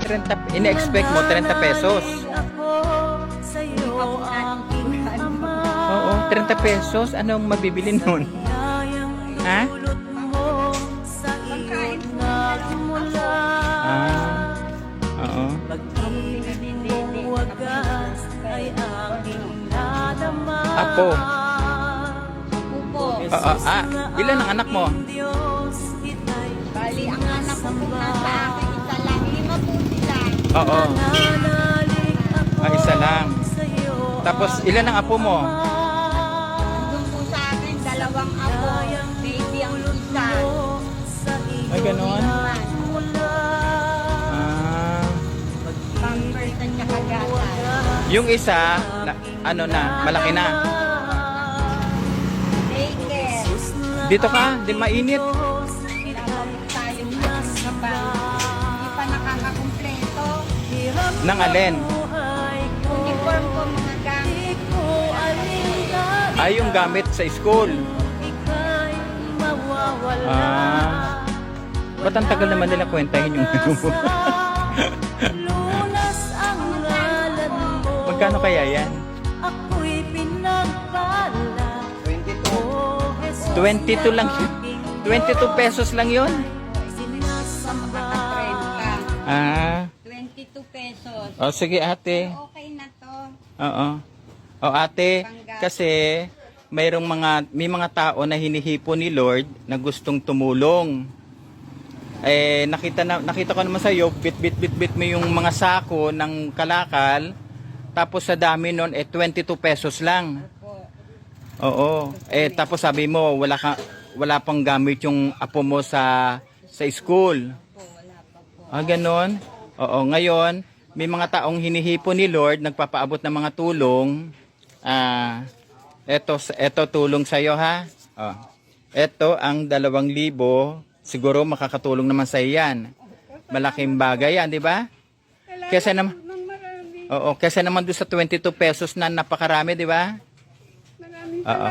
30, ina-expect mo 30 pesos. Oo, 30 pesos. Anong mabibili nun? Ha? Oo. Apo. Ilan ang anak mo? Bali, ang anak ko po nasa akin, isa lang. 5 po sila. Oo. Isa lang. Tapos, ilan ang apo mo? Doon po sa akin, 2 apo. Baby ang isa. Ay, gano'n? Pampers at saka gatas. Yung isa, malaki na. Daycare. Dito ka, di mainit. Tayong nakakaba. Hindi pa nakakakumpleto. Nang alin? Uniform ko mga gamit. Yung gamit sa school. Ba't ang tagal naman nila kwentahin yung Magkano kaya yan? 22 lang. 22 pesos lang yun? Mga 30. 22 pesos. Sige ate. Okay na to. Oo. Ate, kasi may mga tao na hinihipo ni Lord na gustong tumulong. Nakita ko naman sa iyo, bit mo yung mga sako ng kalakal. Tapos sa dami nun 22 pesos lang. Oo. Tapos sabi mo wala pang gamit yung apo mo sa school. Ganon. Oo, ngayon may mga taong hinihipo ni Lord, nagpapaabot ng mga tulong. Eto tulong sa iyo ha. Eto ang 2,000. Siguro makakatulong naman sa iyan. Malaking bagay yan, di ba? Kesa naman doon sa 22 pesos na napakarami, di ba? Oo.